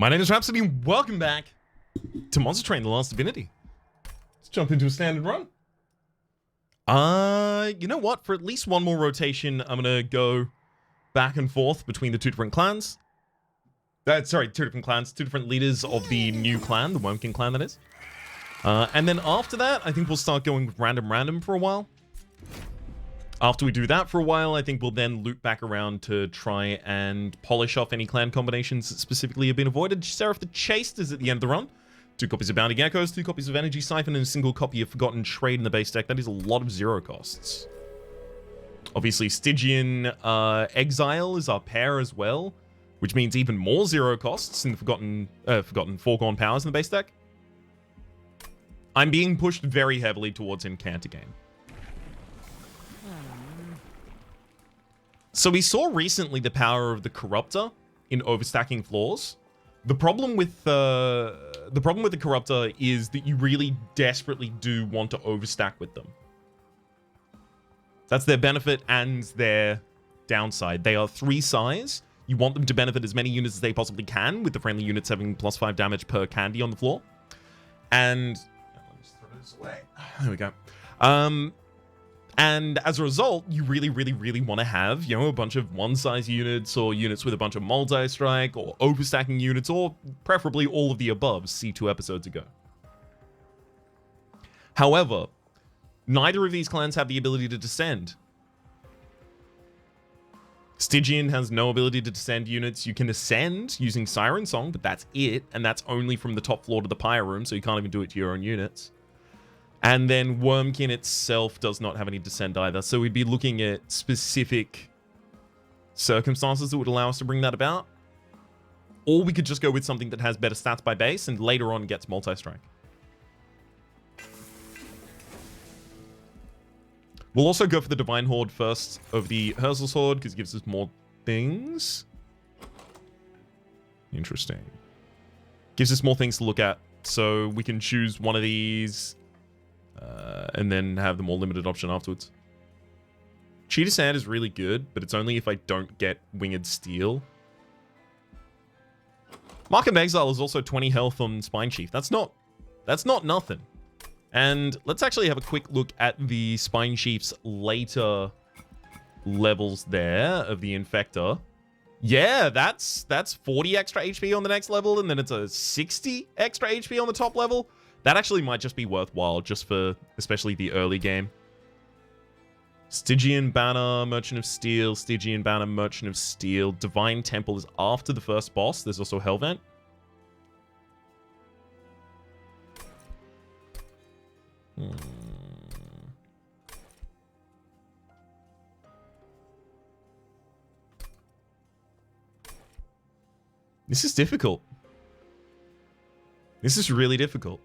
My name is Rhapsody, and welcome back to Monster Train: The Last Divinity. Let's jump into a standard run. You know what? For at least one more rotation, I'm gonna go back and forth between the two different clans. Two different leaders of the new clan, the Wormkin clan, that is. And then after that, I think we'll start going with random for a while. After we do that for a while, I think we'll then loop back around to try and polish off any clan combinations that specifically have been avoided. Seraph the Chaste is at the end of the run. 2 copies of Bounty Geckos, 2 copies of Energy Siphon, and a single copy of Forgotten Trade in the base deck. That is a lot of 0 costs. Obviously, Stygian Exile is our pair as well, which means even more 0 costs in the Forgotten Foregone Powers in the base deck. I'm being pushed very heavily towards Incanter game. So we saw recently the power of the Corruptor in overstacking floors. The problem with the Corruptor is that you really desperately do want to overstack with them. That's their benefit and their downside. They are 3 size. You want them to benefit as many units as they possibly can, with the friendly units having +5 damage per candy on the floor. And let me just throw this away. There we go. And as a result, you really want to have, you know, a bunch of one-size units or units with a bunch of multi-strike or overstacking units, or preferably all of the above, see 2 episodes ago. However, neither of these clans have the ability to descend. Stygian has no ability to descend units. You can ascend using Siren Song, but that's it, and that's only from the top floor to the Pyre Room, so you can't even do it to your own units. And then Wormkin itself does not have any descent either. So we'd be looking at specific circumstances that would allow us to bring that about. Or we could just go with something that has better stats by base and later on gets multi-strike. We'll also go for the Divine Horde first of the Herzl's Horde because it gives us more things. Interesting. Gives us more things to look at. So we can choose one of these and then have the more limited option afterwards. Cheetah Sand is really good, but it's only if I don't get Winged Steel. Mark of Exile is also 20 health on Spine Chief. That's not nothing. And let's actually have a quick look at the Spine Chief's later levels there of the Infector. Yeah, that's 40 extra HP on the next level, and then it's a 60 extra HP on the top level. That actually might just be worthwhile, just for especially the early game. Stygian Banner, Merchant of Steel, Stygian Banner, Merchant of Steel. Divine Temple is after the first boss. There's also Hellvent. This is difficult. This is really difficult.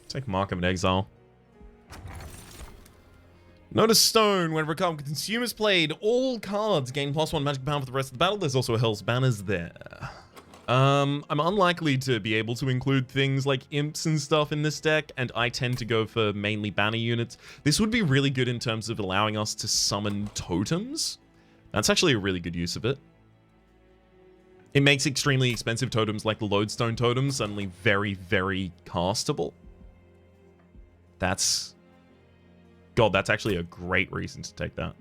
Take Mark of an Exile. Notice Stone. Whenever a card consumer's played, all cards gain +1 magic power for the rest of the battle. There's also Hell's Banners there. I'm unlikely to be able to include things like imps and stuff in this deck, and I tend to go for mainly banner units. This would be really good in terms of allowing us to summon totems. That's actually a really good use of it. It makes extremely expensive totems like the Lodestone totems suddenly very castable. That's actually a great reason to take that.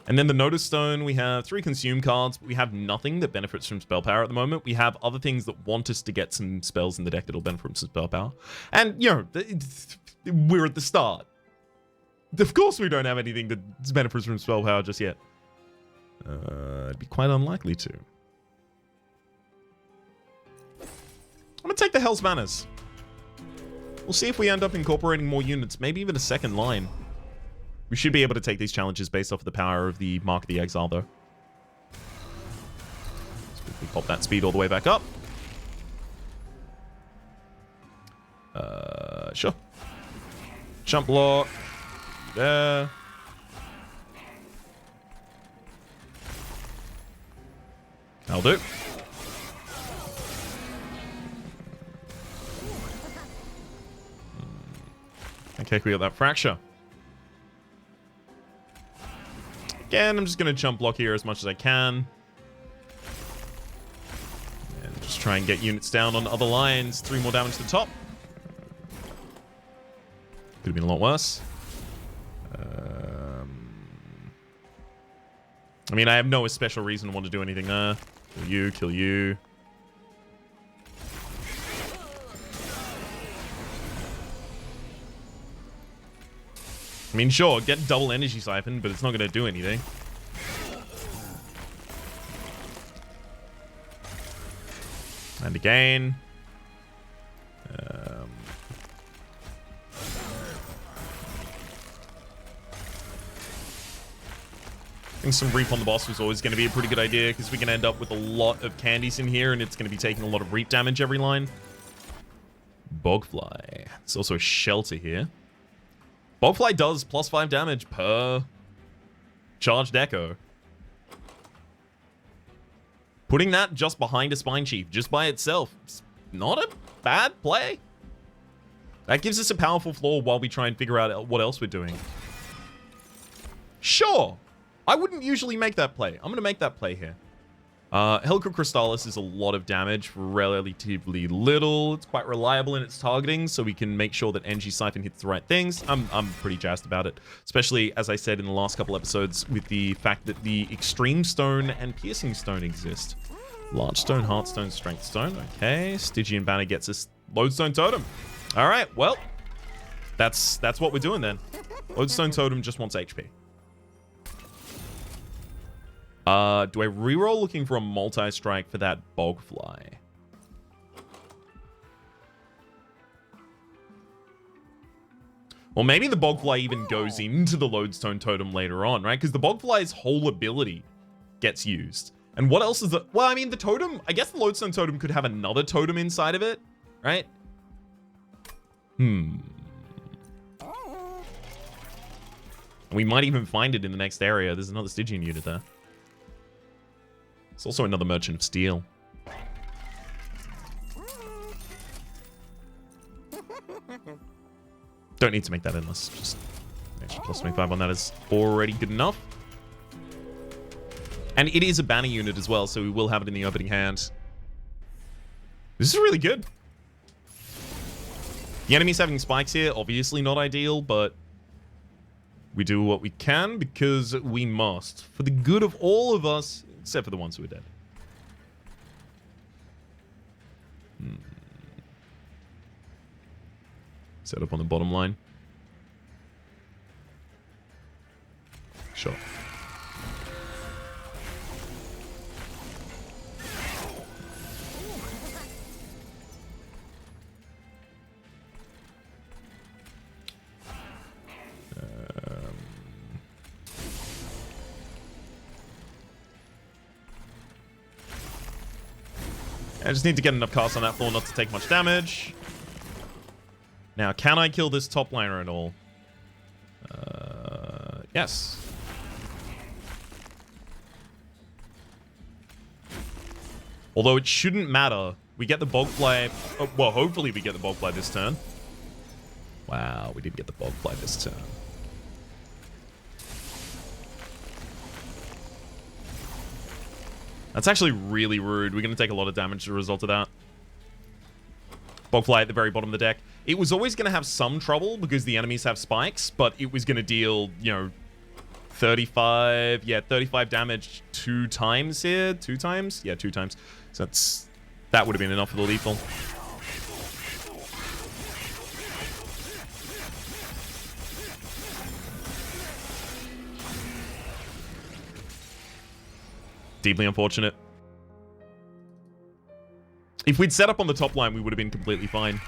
And then the Notice Stone, we have 3 consume cards, but we have nothing that benefits from spell power at the moment. We have other things that want us to get some spells in the deck that'll benefit from some spell power. And, you know, we're at the start. Of course we don't have anything that benefits from spell power just yet. It'd be quite unlikely to. I'm gonna take the Hell's Banners. We'll see if we end up incorporating more units, maybe even a second line. We should be able to take these challenges based off of the power of the Mark of the Exile, though. Let's quickly pop that speed all the way back up. Sure. Jump block. There. That'll do. Okay, we got that Fracture. Again, I'm just going to jump block here as much as I can. And just try and get units down on other lines. 3 more damage to the top. Could have been a lot worse. I mean, I have no special reason to want to do anything there. Kill you, kill you. I mean, sure, get double energy siphon, but it's not going to do anything. And again. I think some Reap on the boss was always going to be a pretty good idea because we can end up with a lot of candies in here and it's going to be taking a lot of Reap damage every line. Bogfly. There's also a shelter here. Bogfly does +5 damage per charged echo. Putting that just behind a Spine Chief, just by itself, it's not a bad play. That gives us a powerful floor while we try and figure out what else we're doing. Sure. I wouldn't usually make that play. I'm going to make that play here. Helical Crystallis is a lot of damage for relatively little. It's quite reliable in its targeting, so we can make sure that Energy Siphon hits the right things. I'm pretty jazzed about it, especially, as I said in the last couple episodes, with the fact that the Extreme Stone and Piercing Stone exist. Large Stone, Heart Stone, Strength Stone. Okay, Stygian Banner gets us Lodestone Totem. All right, well, that's what we're doing then. Lodestone Totem just wants HP. Do I reroll looking for a multi-strike for that Bogfly? Or maybe the Bogfly even goes into the Lodestone Totem later on, right? Because the Bogfly's whole ability gets used. And what else is the... Well, I mean, the totem... I guess the Lodestone Totem could have another totem inside of it, right? We might even find it in the next area. There's another Stygian unit there. It's also another Merchant of Steel. Don't need to make that endless. Just an extra +25 on that is already good enough. And it is a banner unit as well, so we will have it in the opening hand. This is really good. The enemy's having spikes here. Obviously not ideal, but we do what we can because we must. For the good of all of us, except for the ones who are dead. Set up on the bottom line. Sure. I just need to get enough casts on that floor not to take much damage. Now, can I kill this top liner at all? Yes. Although it shouldn't matter. We get the Bogfly. Oh, well, hopefully we get the Bogfly this turn. Wow, we did get the Bogfly this turn. That's actually really rude. We're going to take a lot of damage as a result of that. Bogfly at the very bottom of the deck. It was always going to have some trouble because the enemies have spikes, but it was going to deal, you know, 35 damage 2 times here. 2 times? Yeah, 2 times. So that would have been enough for the lethal. Deeply unfortunate. If we'd set up on the top line, we would have been completely fine.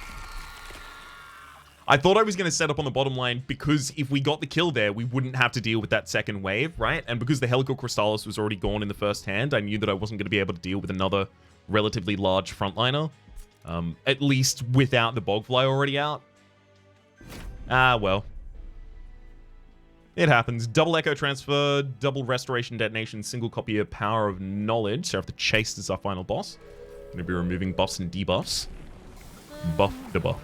I thought I was going to set up on the bottom line because if we got the kill there, we wouldn't have to deal with that second wave, right? And because the Helical Crystallis was already gone in the first hand, I knew that I wasn't going to be able to deal with another relatively large frontliner. At least without the Bogfly already out. Ah, well. It happens. Double Echo Transfer, double Restoration Detonation, single copy of Power of Knowledge. Seraph the Chase is our final boss. Going to be removing buffs and debuffs. Buff the buff.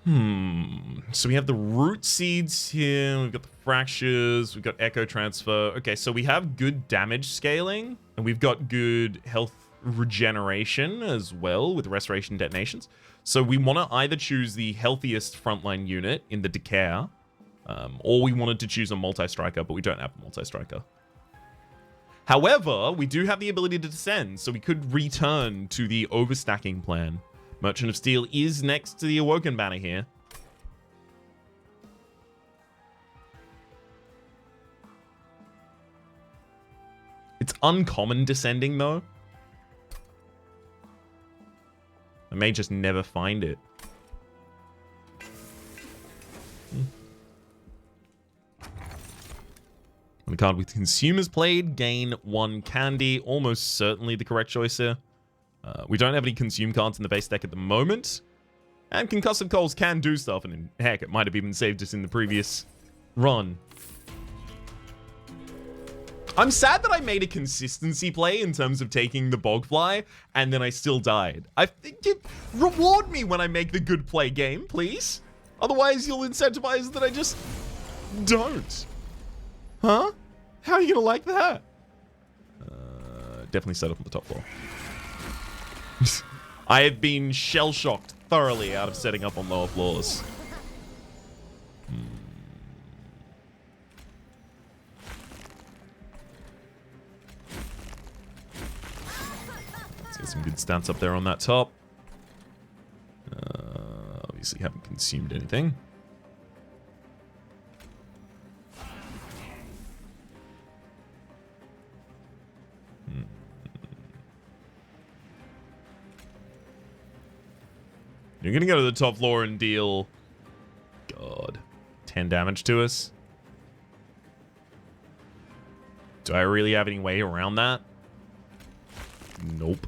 So we have the root seeds here. We've got the fractures. We've got echo transfer. Okay, so we have good damage scaling, and we've got good health regeneration as well with restoration detonations. So we want to either choose the healthiest frontline unit in the Decair, or we wanted to choose a multi-striker, but we don't have a multi-striker. However, we do have the ability to descend, so we could return to the overstacking plan. Merchant of Steel is next to the Awoken banner here. It's uncommon descending, though. I may just never find it. On the card with consumers played, gain 1 candy. Almost certainly the correct choice here. We don't have any consume cards in the base deck at the moment. And Concussive Coals can do stuff, and heck, it might have even saved us in the previous run. I'm sad that I made a consistency play in terms of taking the Bogfly, and then I still died. I think reward me when I make the good play game, please. Otherwise, you'll incentivize that I just don't. Huh? How are you gonna like that? Definitely set up on the top floor. I have been shell-shocked thoroughly out of setting up on lower floors. Let's get some good stats up there on that top. Obviously haven't consumed anything. You're gonna go to the top floor and deal, God, 10 damage to us. Do I really have any way around that? Nope.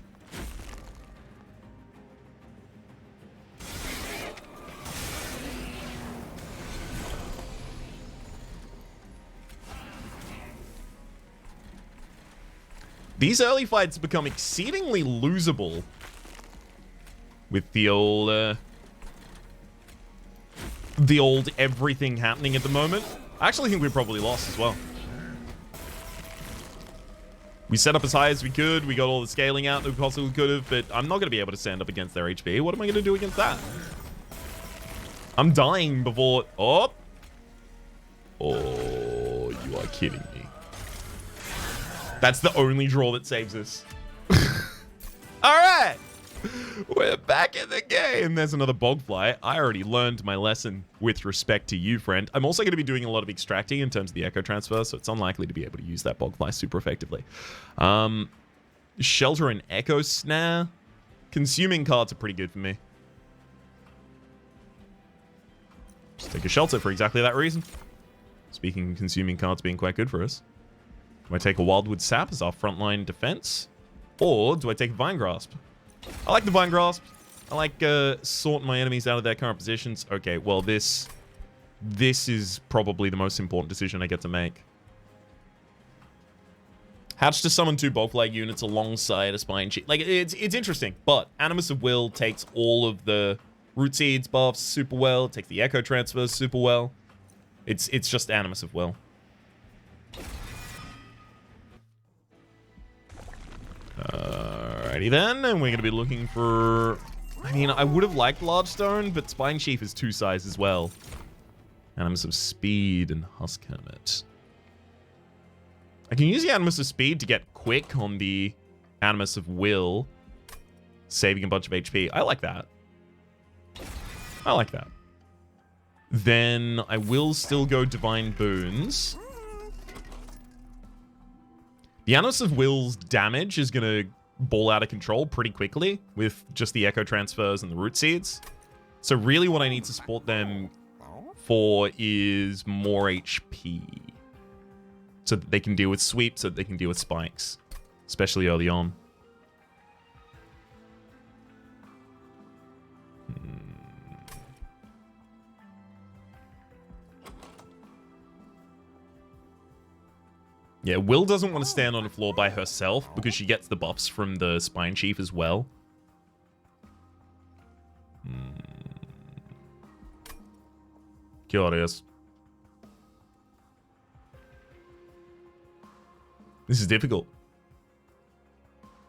These early fights become exceedingly losable with the old everything happening at the moment. I actually think we probably lost as well. We set up as high as we could. We got all the scaling out that we possibly could have, but I'm not going to be able to stand up against their HP. What am I going to do against that? I'm dying before... Oh! Oh, you are kidding me. That's the only draw that saves us. All right! We're back in the game. There's another Bogfly. I already learned my lesson with respect to you, friend. I'm also going to be doing a lot of extracting in terms of the Echo Transfer, so it's unlikely to be able to use that Bogfly super effectively. Shelter and Echo Snare. Consuming cards are pretty good for me. Just take a Shelter for exactly that reason. Speaking of consuming cards being quite good for us. Do I take a Wildwood Sap as our frontline defense? Or do I take a Vine Grasp? I like the Vine Grasp. I like sorting my enemies out of their current positions. Okay, well, this is probably the most important decision I get to make. Hatch to summon 2 Bogfly units alongside a Spine Chief. Like, it's interesting, but Animus of Will takes all of the Root Seeds buffs super well. It takes the Echo Transfers super well. It's just Animus of Will. Alrighty then, and we're going to be looking for... I mean, I would have liked Large Stone, but Spine Chief is 2 size as well. Animus of Speed and Husk Hermit. I can use the Animus of Speed to get quick on the Animus of Will, saving a bunch of HP. I like that. I like that. Then I will still go Divine Boons. The Animus of Will's damage is going to ball out of control pretty quickly with just the Echo Transfers and the Root Seeds. So really what I need to support them for is more HP. So that they can deal with sweeps, so that they can deal with spikes. Especially early on. Yeah, Will doesn't want to stand on the floor by herself because she gets the buffs from the Spine Chief as well. Curious. This is difficult.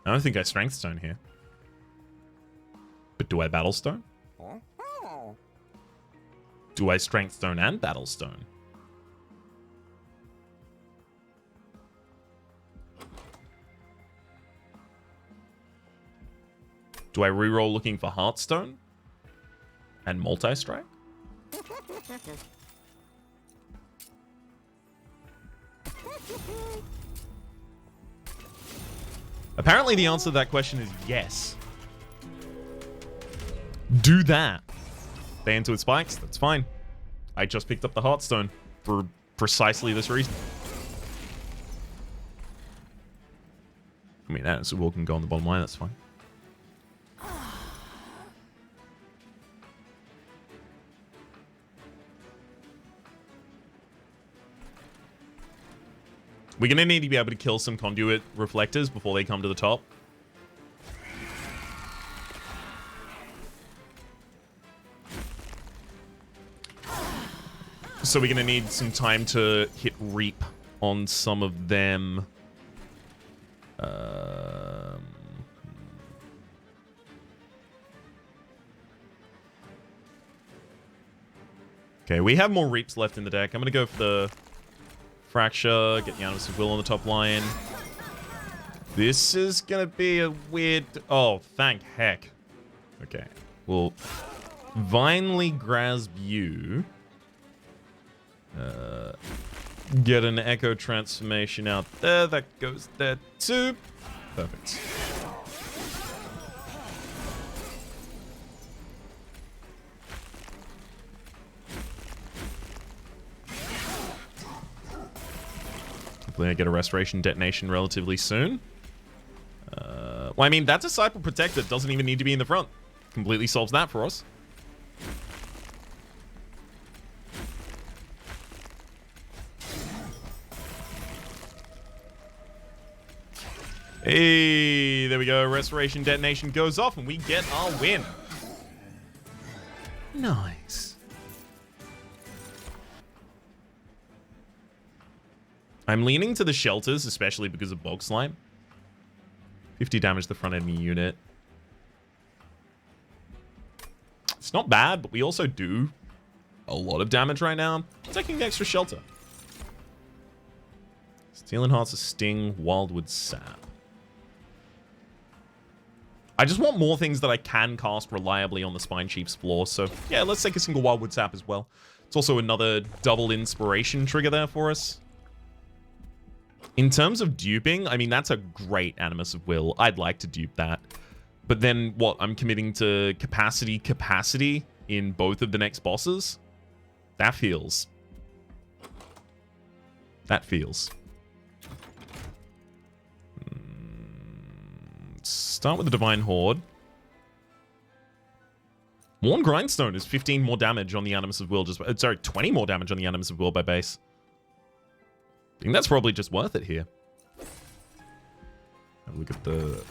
I don't think I Strength Stone here. But do I Battle Stone? Do I Strength Stone and Battle Stone? Do I reroll looking for Heartstone? And Multi-Strike? Apparently the answer to that question is yes. Do that. They into its spikes, that's fine. I just picked up the Heartstone for precisely this reason. I mean, that Will can go on the bottom line, that's fine. We're going to need to be able to kill some conduit reflectors before they come to the top. So we're going to need some time to hit Reap on some of them. Okay, we have more Reaps left in the deck. I'm going to go for the Fracture, get the Animus of Will on the top line. This is going to be a weird... Oh, thank heck. Okay, we'll Vinely grasp you. Get an Echo Transformation out there. That goes there too. Perfect. Hopefully I get a Restoration Detonation relatively soon. Well, I mean, that's a Cycle Protector. Doesn't even need to be in the front. Completely solves that for us. Hey, there we go. Restoration Detonation goes off and we get our win. Nice. I'm leaning to the shelters, especially because of Bog Slime. 50 damage to the front enemy unit. It's not bad, but we also do a lot of damage right now. Taking extra shelter. Stealing Hearts of Sting, Wildwood Sap. I just want more things that I can cast reliably on the Spine Chief's floor, so yeah, let's take a single Wildwood Sap as well. It's also another double inspiration trigger there for us. In terms of duping, I mean, that's a great Animus of Will. I'd like to dupe that. But then, what, I'm committing to capacity in both of the next bosses? That feels... Start with the Divine Horde. Worn Grindstone is 15 more damage on the Animus of Will. Sorry, 20 more damage on the Animus of Will by base. I think that's probably just worth it here. Have a look at the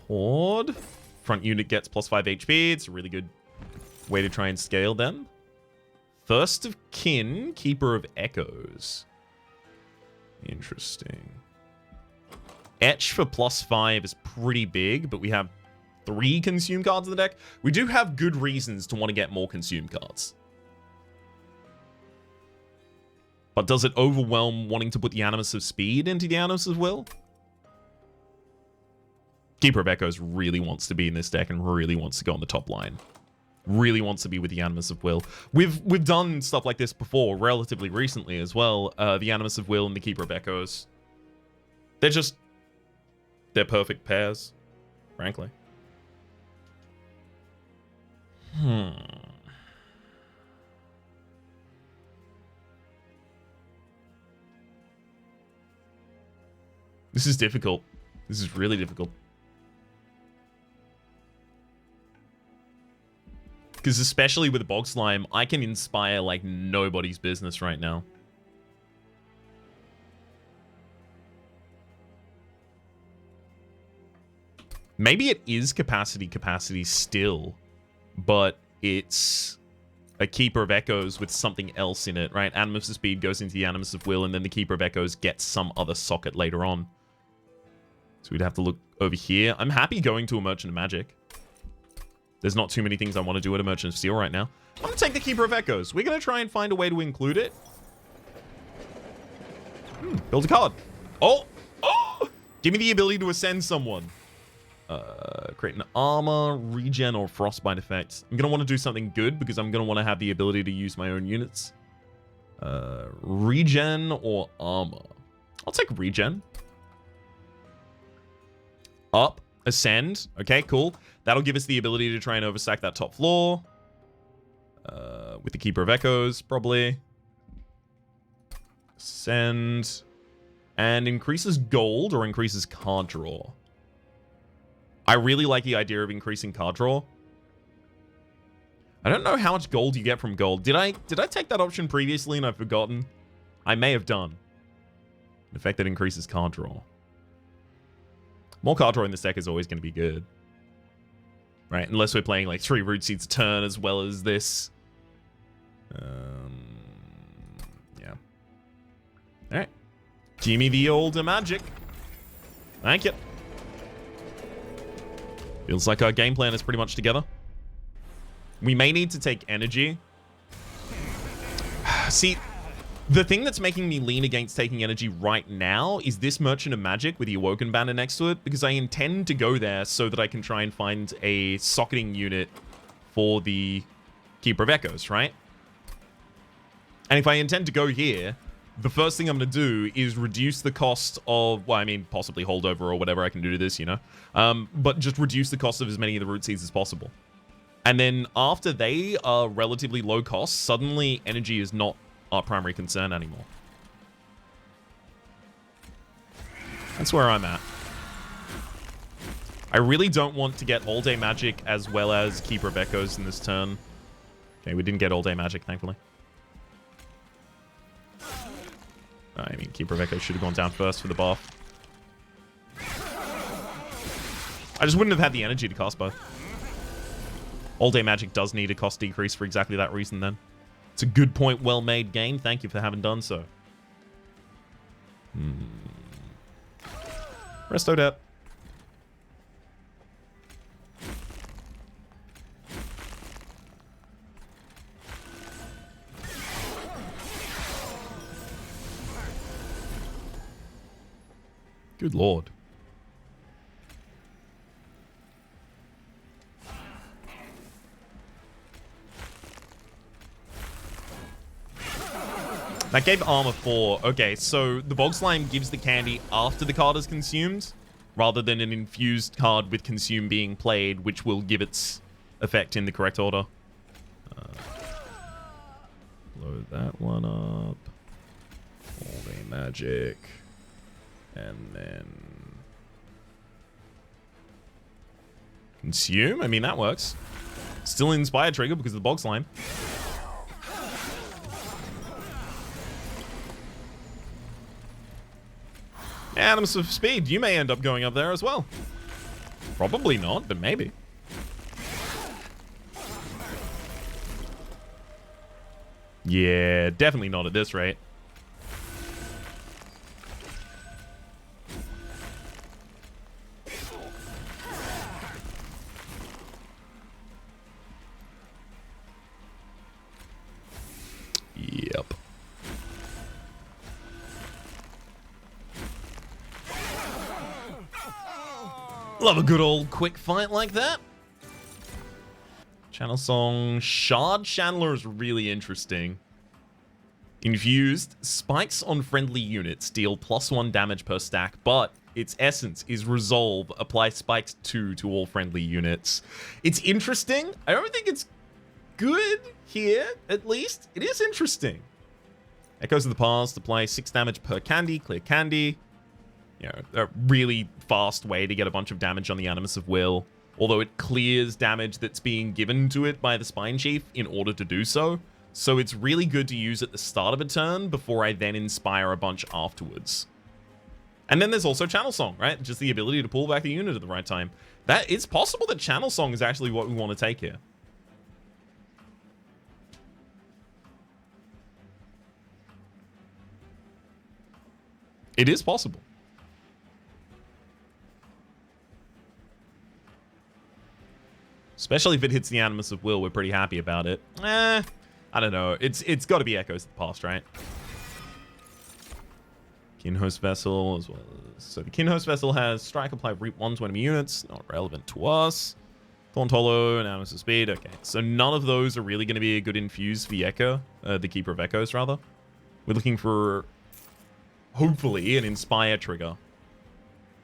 Horde. Front unit gets plus 5 HP. It's a really good way to try and scale them. Thirst of Kin, Keeper of Echoes. Interesting. Etch for plus 5 is pretty big, but we have 3 consume cards in the deck. We do have good reasons to want to get more consume cards. But does it overwhelm wanting to put the Animus of Speed into the Animus of Will? Keeper of Echoes really wants to be in this deck and really wants to go on the top line. Really wants to be with the Animus of Will. We've done stuff like this before, relatively recently as well. The Animus of Will and the Keeper of Echoes. They're perfect pairs, frankly. This is difficult. This is really difficult. Because especially with the Bog Slime, I can inspire like nobody's business right now. Maybe it is capacity still, but it's a Keeper of Echoes with something else in it, right? Animus of Speed goes into the Animus of Will, and then the Keeper of Echoes gets some other socket later on. So we'd have to look over here. I'm happy going to a Merchant of Magic. There's not too many things I want to do at a Merchant of Steel right now. I'm going to take the Keeper of Echoes. We're going to try and find a way to include it. Build a card. Oh! Oh! Give me the ability to ascend someone. Create an armor, regen, or frostbite effect. I'm going to want to do something good because I'm going to want to have the ability to use my own units. Regen or armor? I'll take regen. Up. Ascend. Okay, cool. That'll give us the ability to try and overstack that top floor. With the Keeper of Echoes, probably. Ascend. And increases gold or increases card draw. I really like the idea of increasing card draw. I don't know how much gold you get from gold. Did I take that option previously and I've forgotten? I may have done. The fact that increases card draw. More card draw in this deck is always going to be good. Right, unless we're playing like 3 Root Seeds a turn as well as this. Yeah. Alright. Give me the older magic. Thank you. Feels like our game plan is pretty much together. We may need to take energy. See, the thing that's making me lean against taking energy right now is this Merchant of Magic with the Awoken banner next to it, because I intend to go there so that I can try and find a socketing unit for the Keeper of Echoes, right? And if I intend to go here, the first thing I'm going to do is reduce the cost of, well, I mean, possibly holdover or whatever I can do to this, you know? But just reduce the cost of as many of the Root Seeds as possible. And then after they are relatively low cost, suddenly energy is not our primary concern anymore. That's where I'm at. I really don't want to get all-day magic as well as Keeper of Echoes in this turn. Okay, we didn't get all-day magic, thankfully. I mean, Keeper of Echoes should have gone down first for the buff. I just wouldn't have had the energy to cast both. All-day magic does need a cost decrease for exactly that reason then. It's a good point, well-made game. Thank you for having done so. Resto Dep. Good lord. That gave armor 4. Okay, so the Bog Slime gives the candy after the card is consumed, rather than an infused card with consume being played, which will give its effect in the correct order. Load that one up. All-day magic. And then consume? I mean, that works. Still Inspire trigger because of the Bog Slime. Animus of Speed, you may end up going up there as well. Probably not, but maybe. Yeah, definitely not at this rate. Yep. Love a good old quick fight like that. Channel Song. Shard Chandler is really interesting. Infused. Spikes on friendly units deal +1 damage per stack, but its essence is Resolve. Apply spikes 2 to all friendly units. It's interesting. I don't think it's good here, at least. It is interesting. Echoes of the Past. Apply 6 damage per candy. Clear candy. You know, a really fast way to get a bunch of damage on the Animus of Will, although it clears damage that's being given to it by the Spine Chief in order to do so. So it's really good to use at the start of a turn before I then inspire a bunch afterwards. And then there's also Channel Song, right? Just the ability to pull back the unit at the right time. It's possible that Channel Song is actually what we want to take here. It is possible. Especially if it hits the Animus of Will, we're pretty happy about it. I don't know. It's got to be Echoes of the Past, right? Kinhost Vessel as well. So the Kinhost Vessel has Strike, Apply, Reap 1 to enemy units. Not relevant to us. Thorned Hollow and Animus of Speed. Okay, so none of those are really going to be a good infuse for the Echo. The Keeper of Echoes, rather. We're looking for, hopefully, an Inspire trigger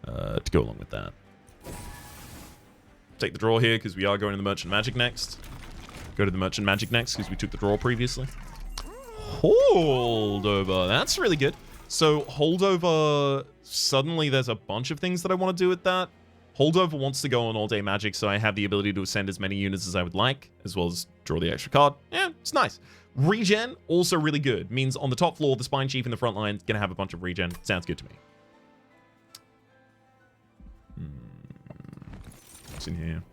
to go along with that. Take the draw here because we are going to the Merchant Magic next. Go to the Merchant Magic next because we took the draw previously. Holdover. That's really good. So Holdover, suddenly there's a bunch of things that I want to do with that. Holdover wants to go on all-day magic, so I have the ability to ascend as many units as I would like, as well as draw the extra card. Yeah, it's nice. Regen, also really good. Means on the top floor, the Spine Chief in the front line is going to have a bunch of regen. Sounds good to me. What's in here?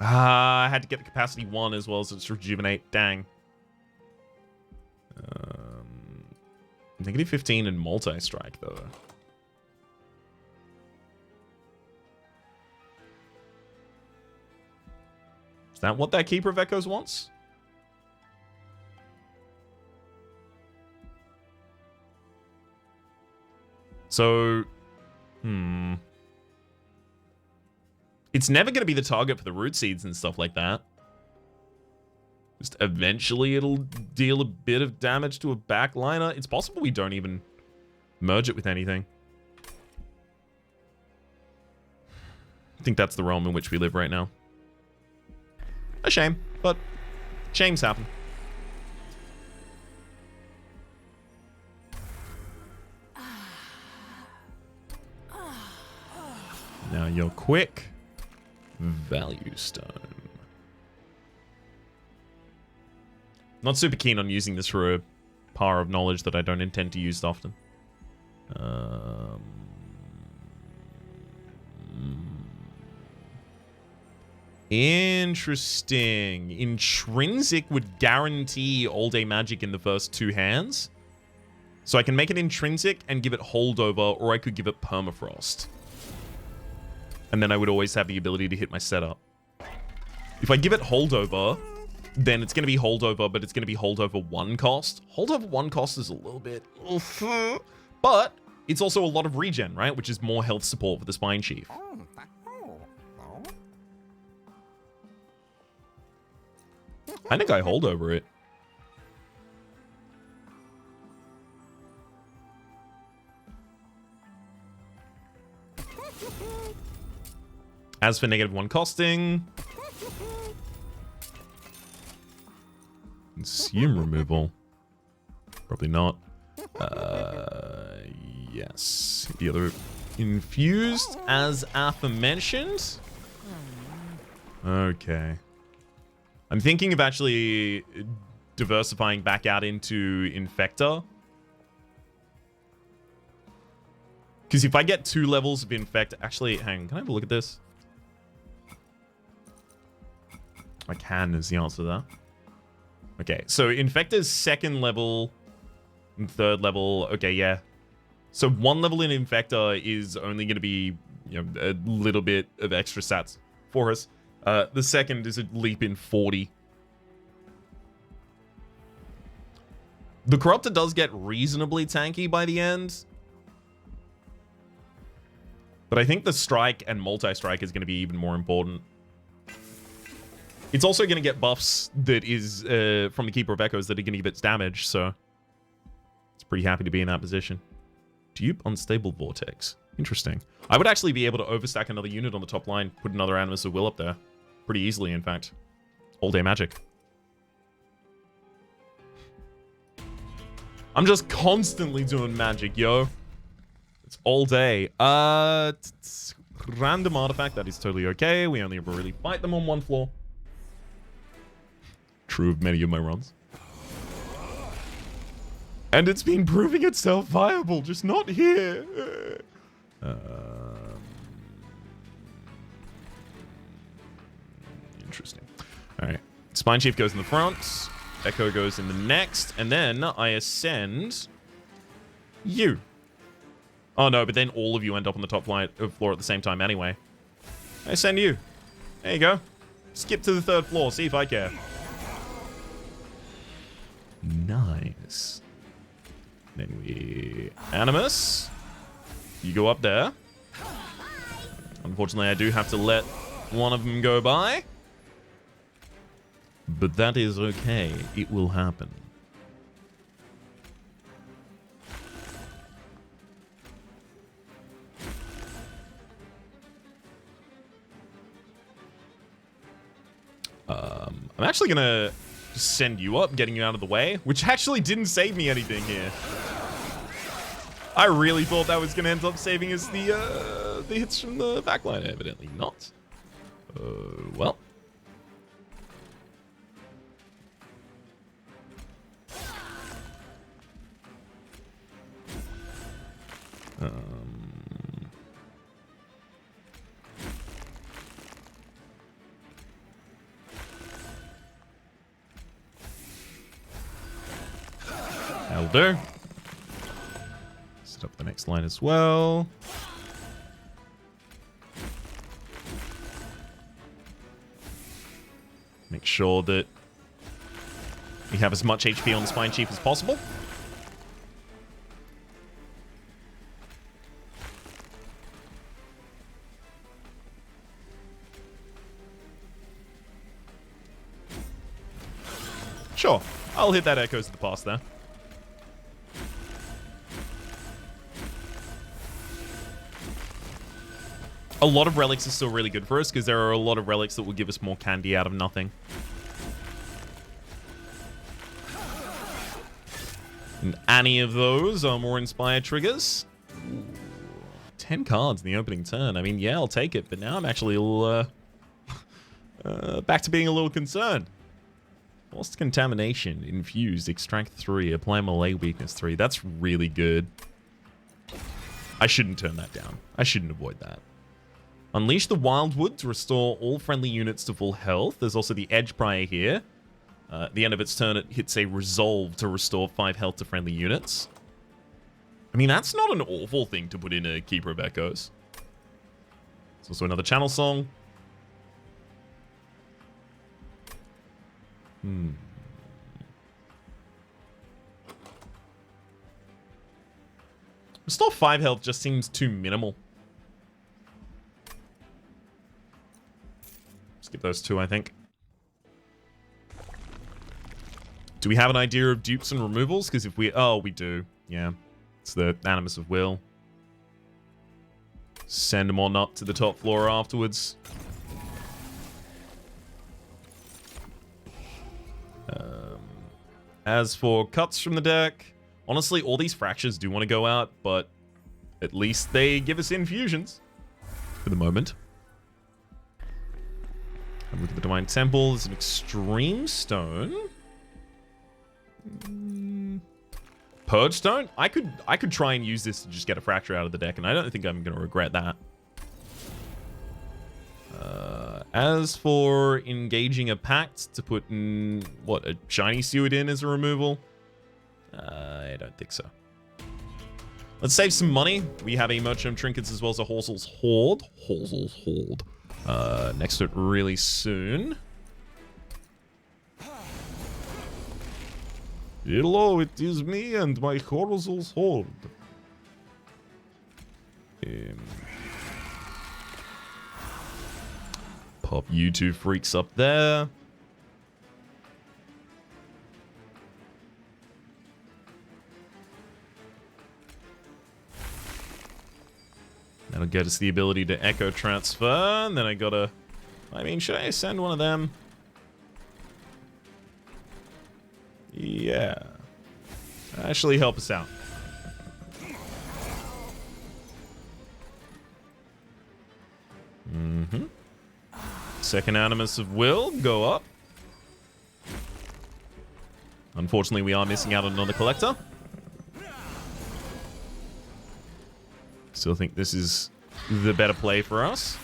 I had to get the capacity 1 as well as its rejuvenate. Dang. Negative 15 and multi-strike, though. Is that what that Keeper of Echoes wants? So, it's never going to be the target for the root seeds and stuff like that. Just eventually it'll deal a bit of damage to a backliner. It's possible we don't even merge it with anything. I think that's the realm in which we live right now. A shame, but shames happen. Now you're quick. Value stone. Not super keen on using this for a power of knowledge that I don't intend to use often. Interesting. Intrinsic would guarantee all-day magic in the first 2 hands. So I can make it intrinsic and give it holdover, or I could give it permafrost. And then I would always have the ability to hit my setup. If I give it holdover, then it's going to be holdover, but it's going to be holdover 1 cost. Holdover 1 cost is a little bit... But it's also a lot of regen, right? Which is more health support for the Spine Chief. I think I hold over it. As for negative 1 costing... Consume removal. Probably not. Yes. The other infused, as aforementioned. Okay. I'm thinking of actually diversifying back out into Infector. Because if I get 2 levels of Infect... Actually, hang on. Can I have a look at this? I can is the answer to that. Okay, so Infector's 2nd level and 3rd level. Okay, yeah. So 1 level in Infector is only going to be, you know, a little bit of extra stats for us. The 2nd is a leap in 40. The Corruptor does get reasonably tanky by the end. But I think the Strike and Multi-Strike is going to be even more important. It's also going to get buffs that is from the Keeper of Echoes that are going to give its damage, so it's pretty happy to be in that position. Dupe Unstable Vortex. Interesting. I would actually be able to overstack another unit on the top line, put another Animus of Will up there. Pretty easily, in fact. All-day magic. I'm just constantly doing magic, yo. It's all day. Random artifact, that is totally okay. We only ever really fight them on 1 floor. True of many of my runs. And it's been proving itself viable, just not here. Interesting. Alright. Spine Chief goes in the front. Echo goes in the next, and then I ascend you. Oh no, but then all of you end up on the top floor at the same time anyway. I ascend you. There you go. Skip to the 3rd floor, see if I care. Nice. Then we... Animus. You go up there. Unfortunately, I do have to let one of them go by. But that is okay. It will happen. I'm actually going to send you up, getting you out of the way, which actually didn't save me anything here. I really thought that was going to end up saving us the hits from the backline. Evidently not. Well. That'll do. Set up the next line as well. Make sure that we have as much HP on the Spine Chief as possible. Sure, I'll hit that Echoes of the Past there. A lot of relics is still really good for us because there are a lot of relics that will give us more candy out of nothing. And any of those are more inspired triggers. Ooh, 10 cards in the opening turn. I mean, yeah, I'll take it, but now I'm actually a little, back to being a little concerned. Lost Contamination, Infused, Extract 3, Apply Melee Weakness 3. That's really good. I shouldn't turn that down. I shouldn't avoid that. Unleash the Wildwood to restore all friendly units to full health. There's also the Edge Prior here. At the end of its turn, it hits a Resolve to restore 5 health to friendly units. I mean, that's not an awful thing to put in a Keeper of Echoes. There's also another Channel Song. Restore 5 health just seems too minimal. Skip those 2, I think. Do we have an idea of dupes and removals? Because if we... Oh, we do. Yeah. It's the Animus of Will. Send them on up to the top floor afterwards. As for cuts from the deck... Honestly, all these fractures do want to go out, but at least they give us infusions. For the moment. And look at the Divine Temple. There's an Extreme Stone. Purge Stone? I could try and use this to just get a Fracture out of the deck, and I don't think I'm going to regret that. As for engaging a Pact to put in, what, a Shiny Steward in as a removal? I don't think so. Let's save some money. We have a Merchant of Trinkets as well as a Horsel's Hoard. Horsel's Hoard. Next to it really soon. Hello, it is me and my Horsel's Hoard. Pop you 2 freaks up there. That'll get us the ability to Echo Transfer, and then I gotta... I mean, should I send one of them? Yeah. Actually help us out. Second Animus of Will, go up. Unfortunately, we are missing out on another Collector. Still think this is the better play for us.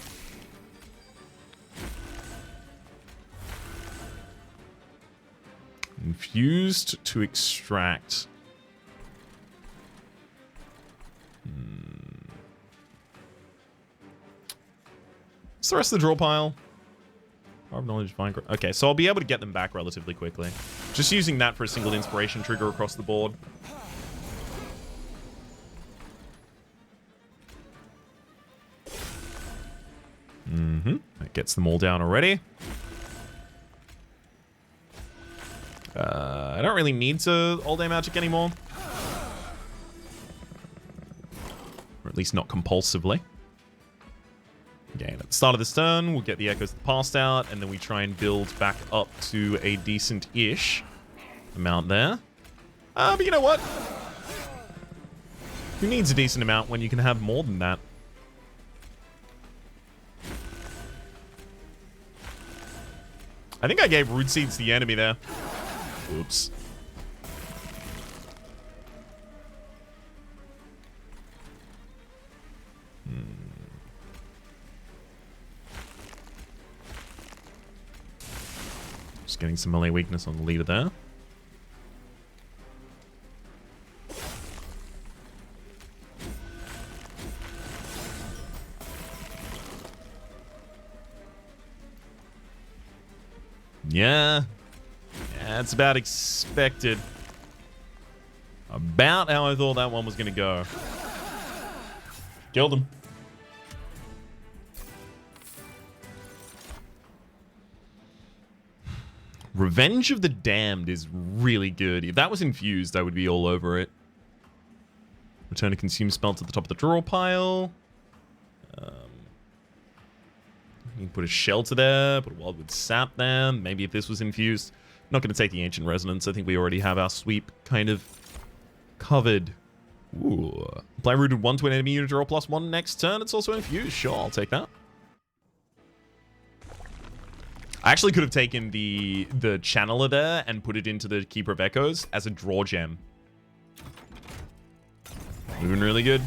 Infused to extract. What's the rest of the draw pile? Power of knowledge, fine. Okay, so I'll be able to get them back relatively quickly. Just using that for a single inspiration trigger across the board. That gets them all down already. I don't really need to all-day magic anymore. Or at least not compulsively. Again, at the start of this turn, we'll get the Echoes passed out, and then we try and build back up to a decent-ish amount there. But you know what? Who needs a decent amount when you can have more than that? I think I gave Root Seeds to the enemy there. Oops. Just getting some melee weakness on the leader there. Yeah, it's about expected. About how I thought that one was going to go. Killed him. Revenge of the Damned is really good. If that was infused, I would be all over it. Return a consumed spell to the top of the draw pile. You can put a Shelter there, put a Wildwood Sap there. Maybe if this was infused. Not going to take the Ancient Resonance. I think we already have our sweep kind of covered. Ooh. Apply Rooted 1 to an enemy unit, draw +1 next turn. It's also infused. Sure, I'll take that. I actually could have taken the Channeler there and put it into the Keeper of Echoes as a draw gem. Would have been really good.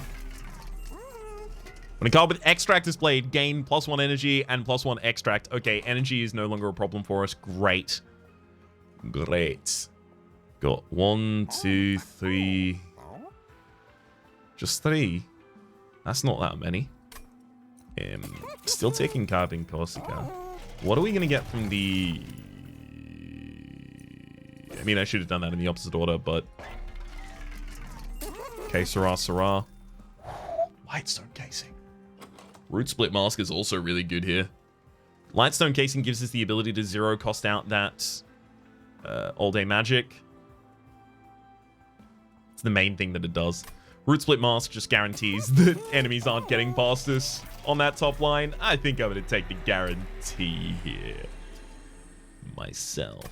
When a card with Extract is played, gain +1 energy and +1 Extract. Okay, energy is no longer a problem for us. Great. Great. Got 1, 2, 3. Just 3? That's not that many. Still taking card in Corsica. What are we going to get from the... I mean, I should have done that in the opposite order, but... Okay, Sarah. Lightstone Casing. Root Split Mask is also really good here. Lightstone Casing gives us the ability to 0 cost out that all-day magic. It's the main thing that it does. Root Split Mask just guarantees that enemies aren't getting past us on that top line. I think I'm going to take the guarantee here. Myself.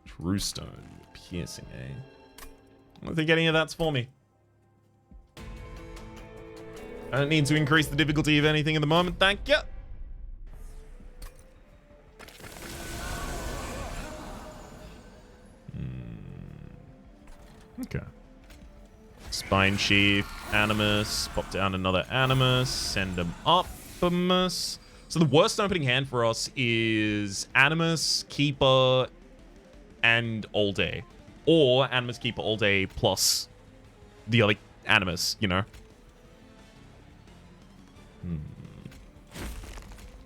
True Stone. Piercing, eh? I don't think any of that's for me. I don't need to increase the difficulty of anything at the moment, thank you. Okay. Spine Sheath, Animus, pop down another Animus, send them Upimus. So the worst opening hand for us is Animus, Keeper, and All Day. Or Animus, Keeper, All Day plus the other Animus, you know?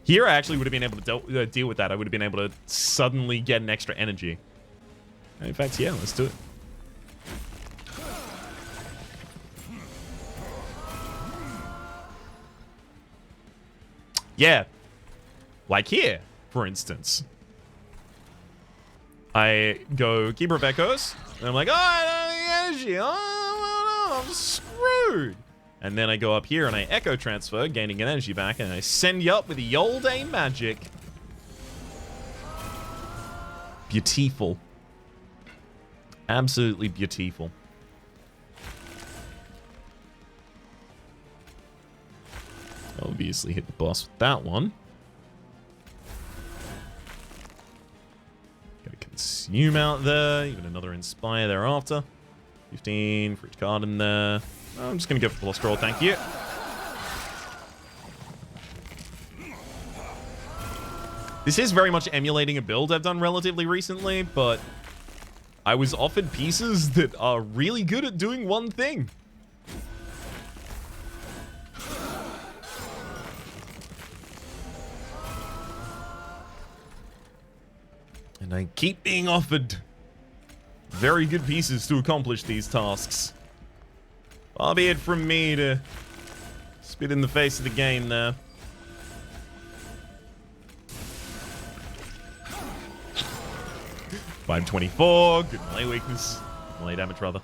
Here I actually would have been able to deal with that. I would have been able to suddenly get an extra energy. In fact, yeah, let's do it. Yeah. Like here, for instance. I go Keeper of Echoes, and I'm like, oh, I don't have any energy. Oh, I'm screwed. And then I go up here and I Echo Transfer, gaining an energy back, and I send you up with the old day magic. Beautiful. Absolutely beautiful. Obviously hit the boss with that one. Gotta consume out there, even another Inspire thereafter. 15 for each card in there. I'm just going to go for the lost roll, thank you. This is very much emulating a build I've done relatively recently, but I was offered pieces that are really good at doing one thing. And I keep being offered very good pieces to accomplish these tasks. Far be it from me to spit in the face of the game there. $524, good melee weakness. Melee damage, rather.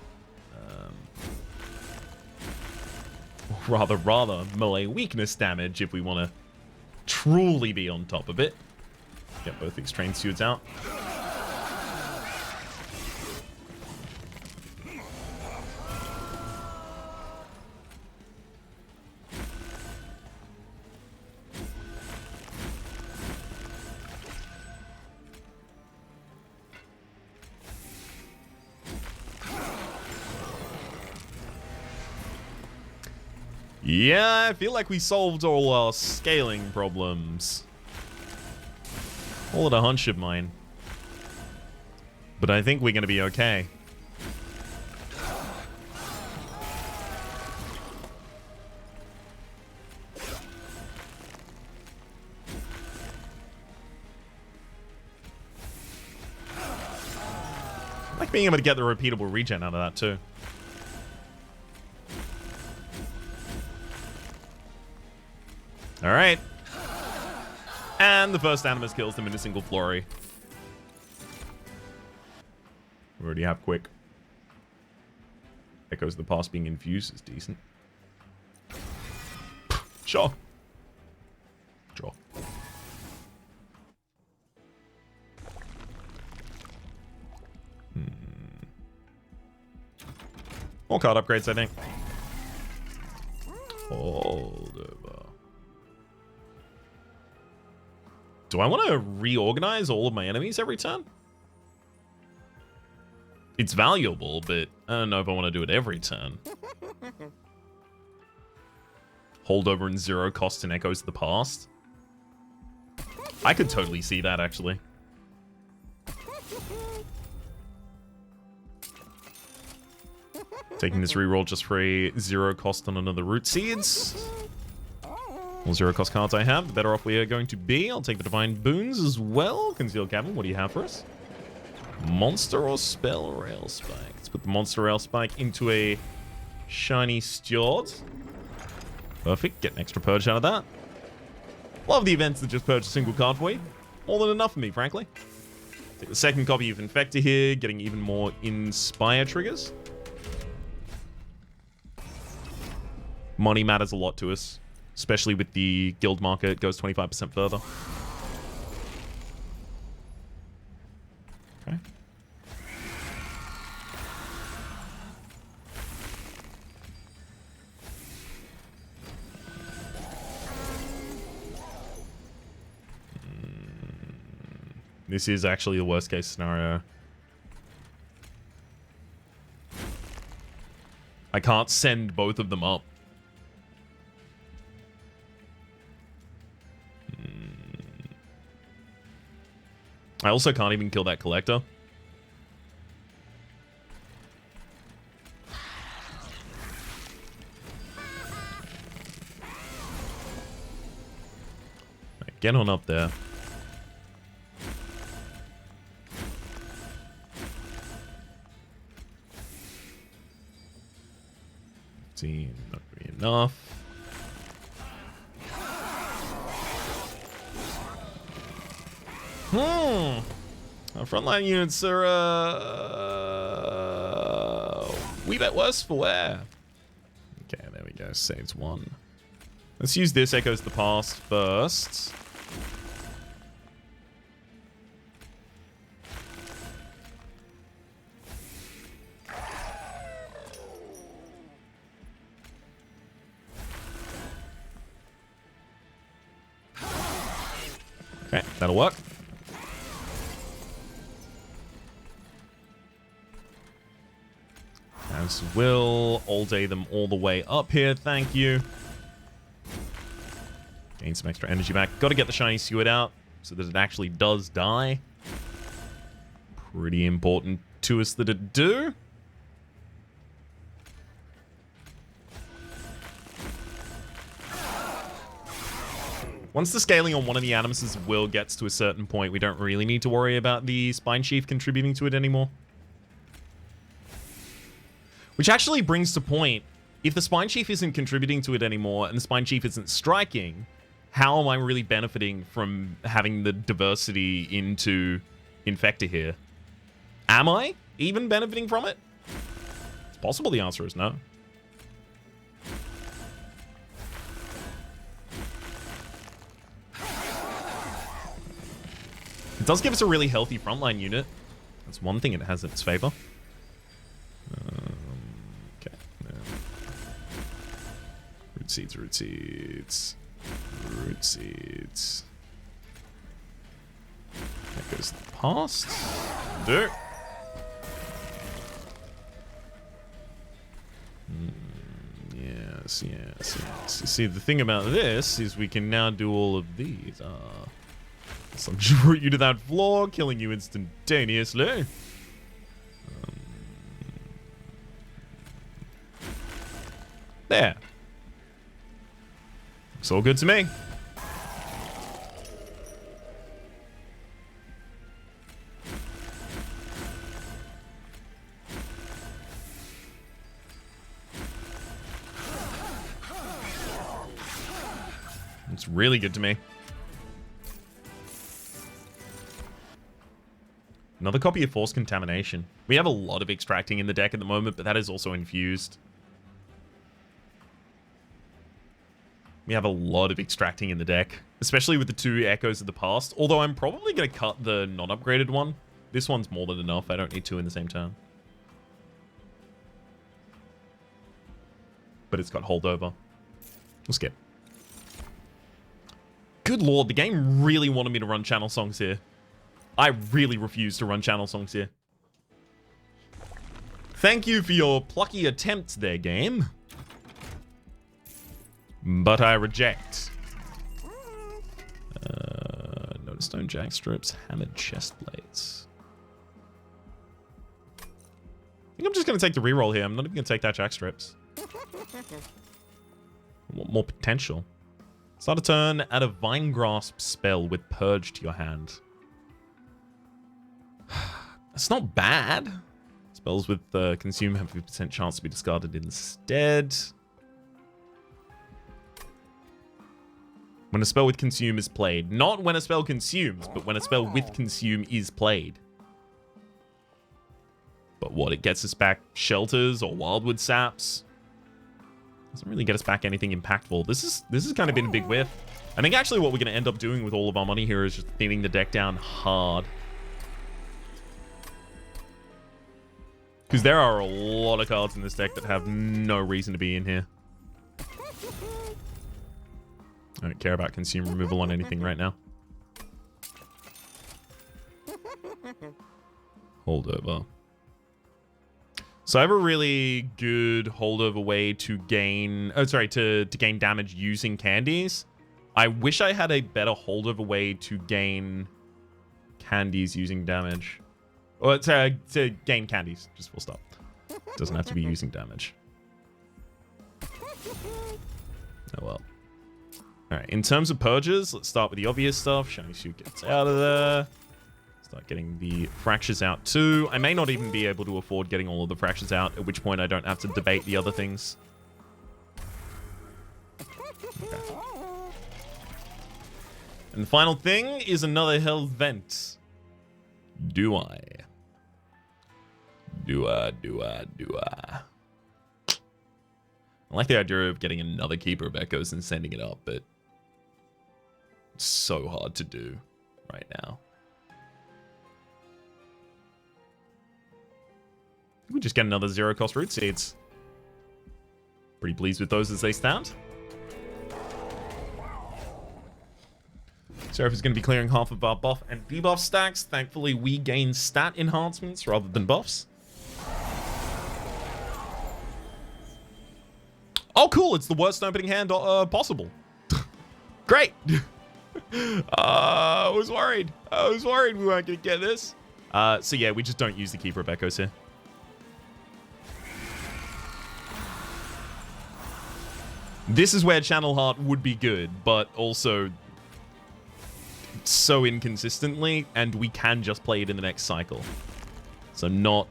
Rather, melee weakness damage if we want to truly be on top of it. Get both these train suits out. Yeah, I feel like we solved all our scaling problems. All at a hunch of mine. But I think we're going to be okay. I like being able to get the repeatable regen out of that too. Alright. And the first Animus kills them in a single flurry. We already have quick. Echoes of the past being infused is decent. Sure. Sure. More card upgrades, I think. Hold over. Do I want to reorganize all of my enemies every turn? It's valuable, but I don't know if I want to do it every turn. Holdover and zero cost and echoes of the past. I could totally see that, actually. Taking this reroll just for a zero cost on another root seeds. All zero cost cards I have, the better off we are going to be. I'll take the divine boons as well. Concealed Cavern, what do you have for us? Monster or spell rail spike? Let's put the monster rail spike into a shiny steward. Perfect, get an extra purge out of that. Love the events that just purge a single card for you. More than enough for me, frankly. Take the second copy of Infector here, getting even more Inspire triggers. Money matters a lot to us. Especially with the guild market, it goes 25% further. Okay. This is actually the worst case scenario. I can't send both of them up. I also can't even kill that collector. Right, get on up there. See, not really enough. Our frontline units are wee bit worse for wear. Okay, there we go. Saves one. Let's use this Echoes the Past first. Okay, that'll work. As will all day them all the way up here, thank you. Gain some extra energy back. Got to get the shiny Steward out so that it actually does die. pretty important to us that it do. Once the scaling on one of the Animus's will gets to a certain point, we don't really need to worry about the Spine Chief contributing to it anymore. Which actually brings to point, if the Spine Chief isn't contributing to it anymore and the Spine Chief isn't striking, how am I really benefiting from having the diversity into Infector here? Am I even benefiting from it? It's possible the answer is no. It does give us a really healthy frontline unit. That's one thing it has in its favor. Okay. Root seeds, root seeds. Root seeds. That goes to the past. Do. Yes, yes, yes. You see, the thing about this is we can now do all of these. So just root you to that floor, killing you instantaneously. There. Looks all good to me. It's really good to me. Another copy of Force Contamination. We have a lot of extracting in the deck at the moment, but that is also infused. We have a lot of extracting in the deck, especially with the 2 Echoes of the Past. Although I'm probably going to cut the non-upgraded one. This one's more than enough. I don't need 2 in the same turn. But it's got holdover. We'll skip. Good lord, the game really wanted me to run channel songs here. I really refuse to run channel songs here. Thank you for your plucky attempts there, game. But I reject. Notice stone jack strips, hammered chest plates. I think I'm just going to take the reroll here. I'm not even going to take that jack strips. I want more potential. Start a turn, add a Vine Grasp spell with Purge to your hand. It's not bad. Spells with Consume have a 50% chance to be discarded instead. When a spell with Consume is played. Not when a spell consumes, but when a spell with Consume is played. But what, it gets us back Shelters or Wildwood Saps? Doesn't really get us back anything impactful. This is kind of been a big whiff. I think actually what we're going to end up doing with all of our money here is just thinning the deck down hard. Because there are a lot of cards in this deck that have no reason to be in here. I don't care about consume removal on anything right now. Holdover. So I have a really good holdover way to gain... Oh, sorry, to gain damage using candies. I wish I had a better holdover way to gain candies using damage. Or to gain candies, just full stop. Doesn't have to be using damage. Oh well. Alright, in terms of purges, let's start with the obvious stuff. Shiny Suit gets out of there. Start getting the fractures out too. I may not even be able to afford getting all of the fractures out, at which point I don't have to debate the other things. Okay. And the final thing is another Hell's Vent. Do I? Do I? I like the idea of getting another Keeper of Echoes and sending it up, but it's so hard to do right now. We just get another 0-cost root seeds. Pretty pleased with those as they stand. Seraph is going to be clearing half of our buff and debuff stacks. Thankfully, we gain stat enhancements rather than buffs. Oh, cool. It's the worst opening hand possible. Great. I was worried. We weren't going to get this. So yeah, we just don't use the Keeper of Echoes here. This is where Channel Heart would be good, but also so inconsistently, and we can just play it in the next cycle. So not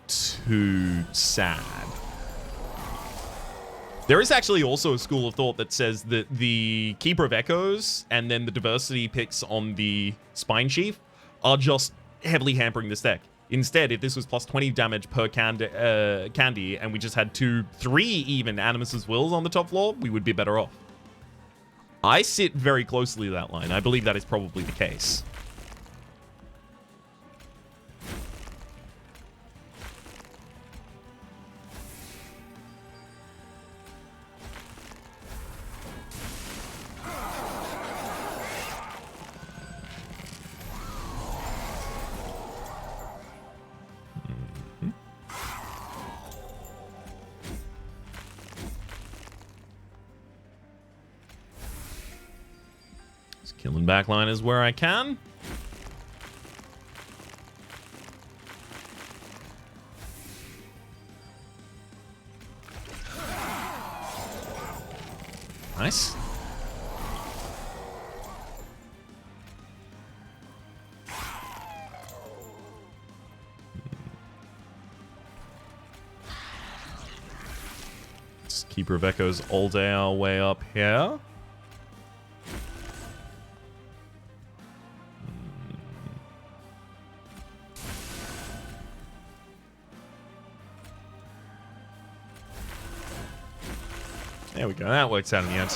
too sad. There is actually also a school of thought that says that the Keeper of Echoes and then the Diversity picks on the Spine Chief are just heavily hampering this deck. Instead, if this was plus 20 damage per candy and we just had 2-3 even Animus's Wills on the top floor, we would be better off. I sit very closely to that line. I believe that is probably the case. Killing backline is where I can. Nice. Let's Keeper of Echoes all day our way up here. There we go, that works out in the end.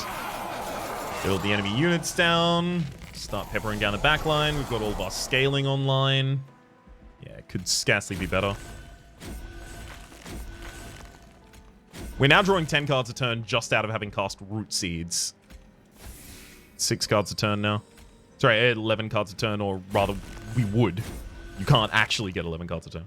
Build the enemy units down. Start peppering down the back line. We've got all of our scaling online. Yeah, it could scarcely be better. We're now drawing 10 cards a turn just out of having cast Root Seeds. 6 cards a turn now. Sorry, 11 cards a turn, or rather, we would. You can't actually get 11 cards a turn.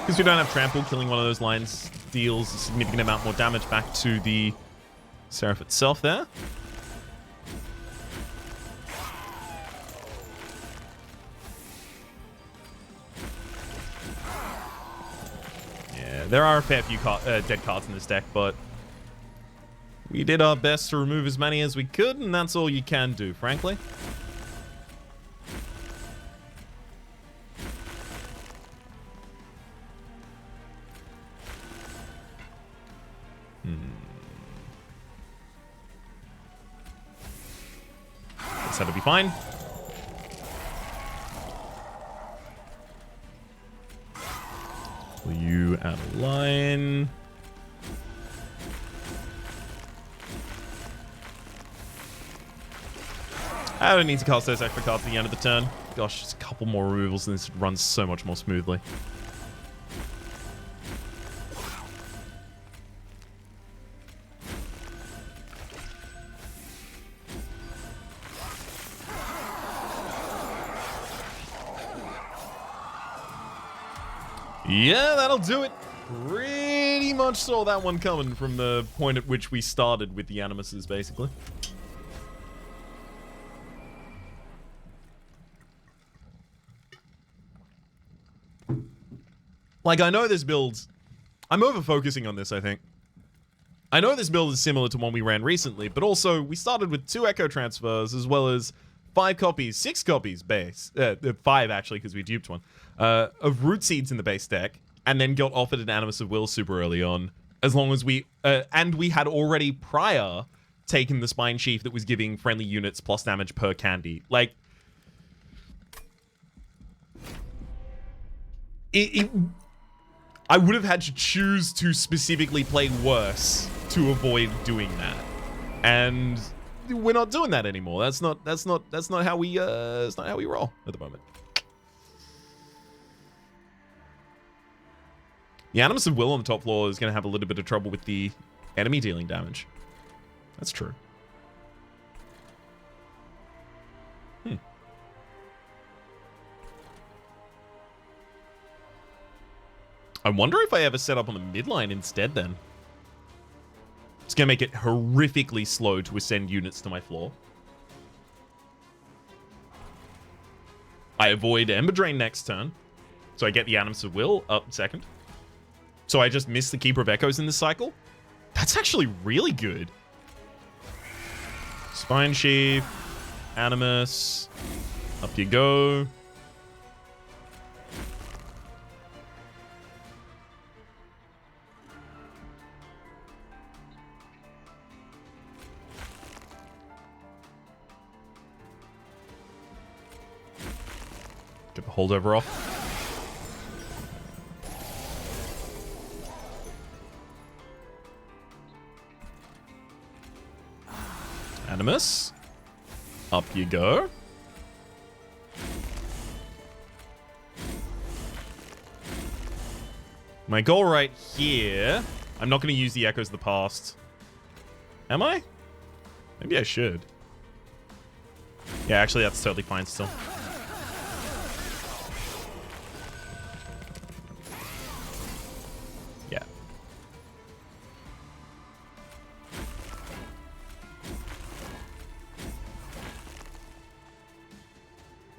Because we don't have trample, killing one of those lines deals a significant amount more damage back to the Seraph itself there. Yeah, there are a fair few dead cards in this deck, but we did our best to remove as many as we could, and that's all you can do, frankly. That'll be fine. Pull you out of line. I don't need to cast those extra cards at the end of the turn. Gosh, just a couple more removals and this runs so much more smoothly. Yeah, that'll do it. Pretty much saw that one coming from the point at which we started with the Animuses, basically. Like, I know this build... I'm over-focusing on this, I think. I know this build is similar to one we ran recently, but also, we started with 2 Echo Transfers, as well as 6 copies base. 5, actually, because we duped one. Of Root Seeds in the base deck, and then got offered an Animus of Will super early on, as long as we... and we had already prior taken the Spine Chief that was giving friendly units plus damage per candy. Like... I would have had to choose to specifically play worse to avoid doing that. And we're not doing that anymore. That's not how we roll at the moment. The Animus of Will on the top floor is going to have a little bit of trouble with the enemy dealing damage. That's true. I wonder if I ever set up on the midline instead then. It's going to make it horrifically slow to ascend units to my floor. I avoid Ember Drain next turn. So I get the Animus of Will up second. So I just miss the Keeper of Echoes in this cycle. That's actually really good. Spine Sheath. Animus. Up you go. Get the holdover off. Animus. Up you go. My goal right here... I'm not going to use the Echoes of the Past. Am I? Maybe I should. Yeah, actually, that's totally fine still. Yeah.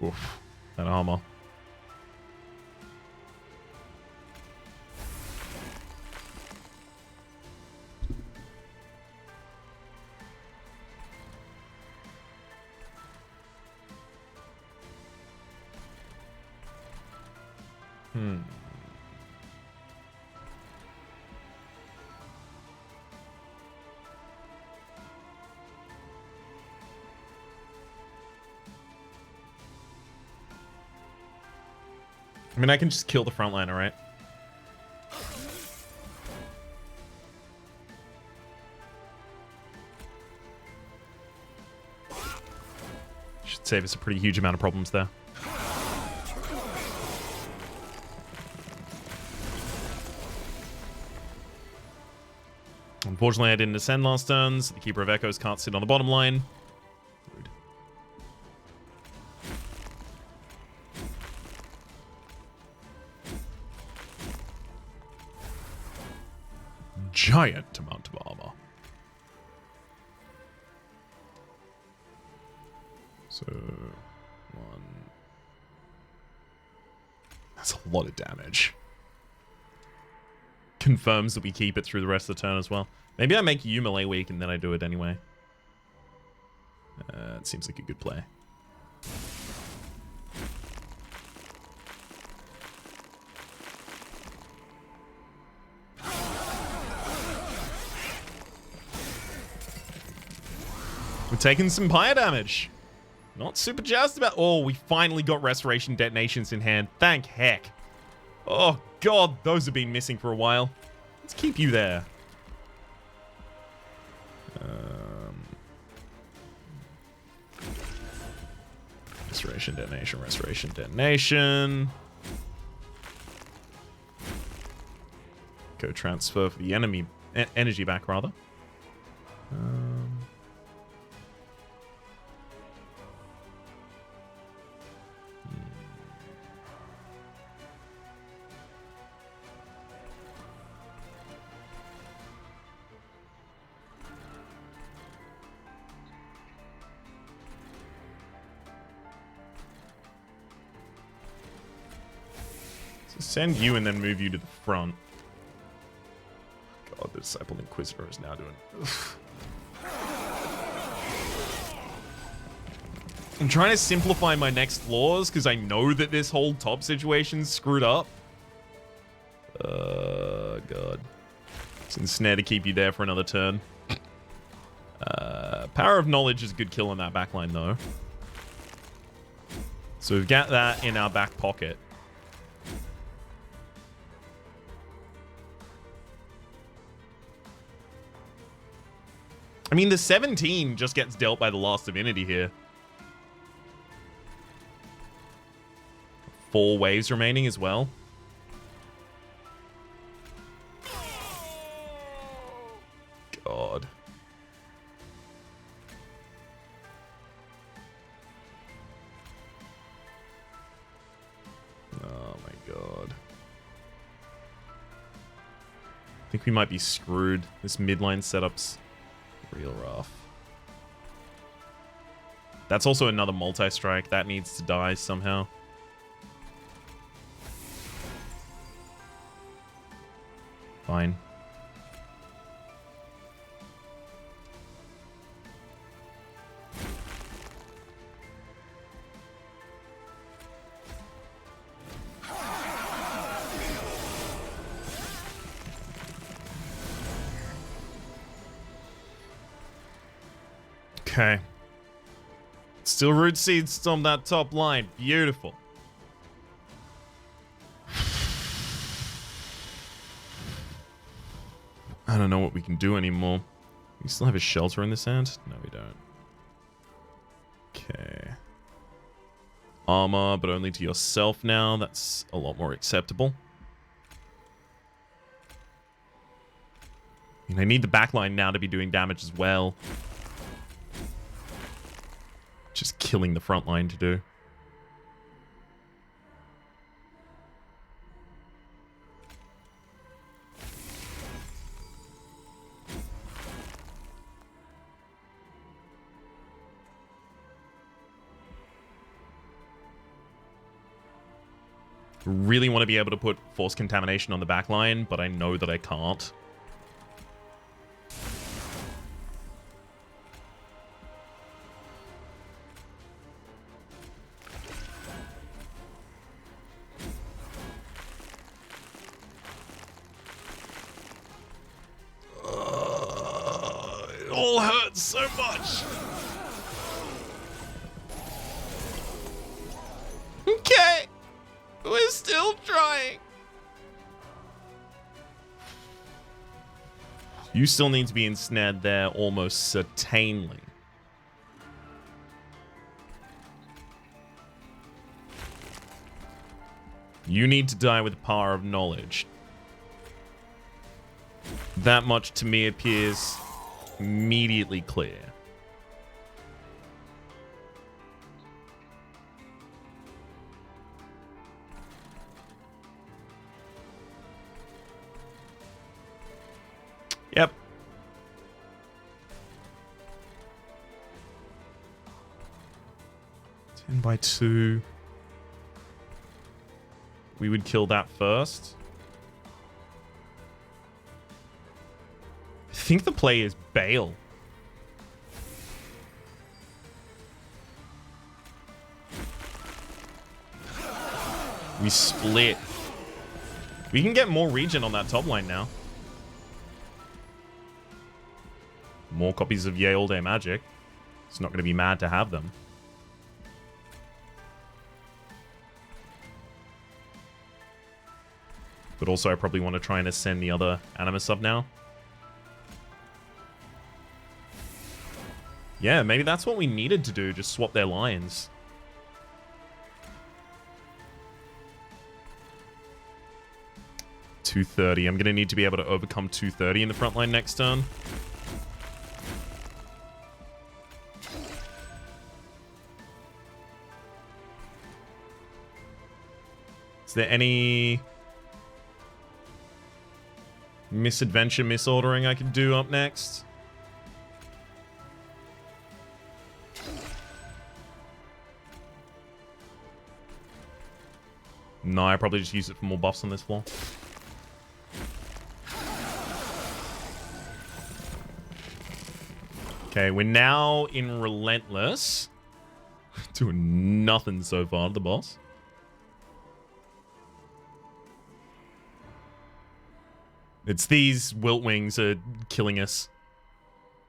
Oof. That armor. I mean, I can just kill the frontliner, right? Should save us a pretty huge amount of problems there. Unfortunately, I didn't ascend last turn, so the Keeper of Echoes can't sit on the bottom line. Rude. Giant amount of armor. So, one. That's a lot of damage. Confirms that we keep it through the rest of the turn as well. Maybe I make you melee weak and then I do it anyway. It seems like a good play. We're taking some pyre damage. Not super jazzed about... Oh, we finally got Restoration Detonations in hand. Thank heck. Oh, God. Those have been missing for a while. Let's keep you there. Restoration Detonation, Restoration Detonation. Go transfer for the enemy... energy back, rather. Send you and then move you to the front. God, the Disciple Inquisitor is now doing... I'm trying to simplify my next floors because I know that this whole top situation's screwed up. God. It's ensnare to keep you there for another turn. Power of Knowledge is a good kill on that backline, though. So we've got that in our back pocket. I mean, the 17 just gets dealt by the last Divinity here. 4 waves remaining as well. God. we might be screwed. This midline setup's real rough. That's also another multi-strike. That needs to die somehow. Fine. Okay. Still root seeds on that top line. Beautiful. I don't know what we can do anymore. We still have a shelter in this hand? No, we don't. Okay. Armor, but only to yourself now. That's a lot more acceptable. I need the backline now to be doing damage as well. Just killing the front line to do. Really want to be able to put force contamination on the back line, but I know that I can't. It all hurts so much. Okay. We're still trying. You still need to be ensnared there almost certainly. You need to die with the power of knowledge. That much to me appears immediately clear. Yep. Ten by 2. We would kill that first. I think the play is bail. We split. We can get more regen on that top line now. More copies of Yay All Day Magic. It's not going to be mad to have them. But also I probably want to try and ascend the other Anima sub now. Yeah, maybe that's what we needed to do. Just swap their lines. $230. I'm going to need to be able to overcome 230 in the front line next turn. Is there any misadventure, misordering I can do up next? No, I probably just use it for more buffs on this floor. Okay, we're now in Relentless. Doing nothing so far to the boss. It's these Wilt Wings are killing us.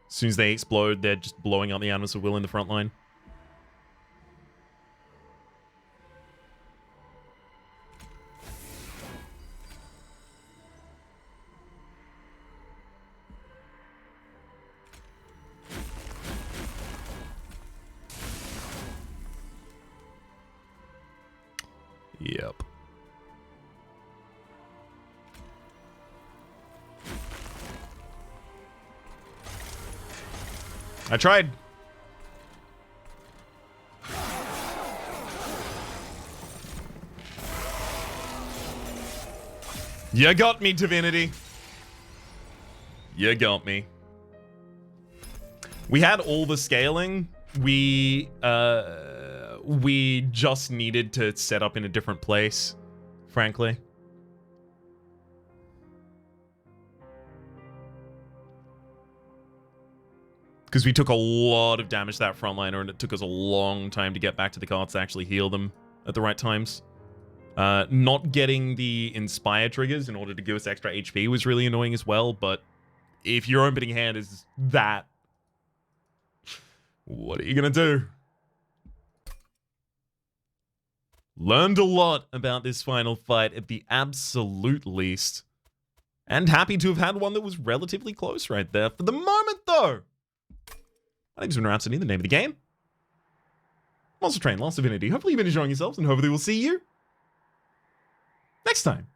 As soon as they explode, they're just blowing up the Animus of Will in the front line. Yep. I tried. You got me, Divinity. You got me. We had all the scaling. We just needed to set up in a different place, frankly. Because we took a lot of damage to that frontliner, and it took us a long time to get back to the cards to actually heal them at the right times. Not getting the Inspire triggers in order to give us extra HP was really annoying as well, but if your opening hand is that, what are you gonna do? Learned a lot about this final fight at the absolute least. And happy to have had one that was relatively close right there. For the moment, though, my name's been Rhapsody, the name of the game. Monster Train, Lost Divinity. Hopefully you've been enjoying yourselves, and hopefully we'll see you next time.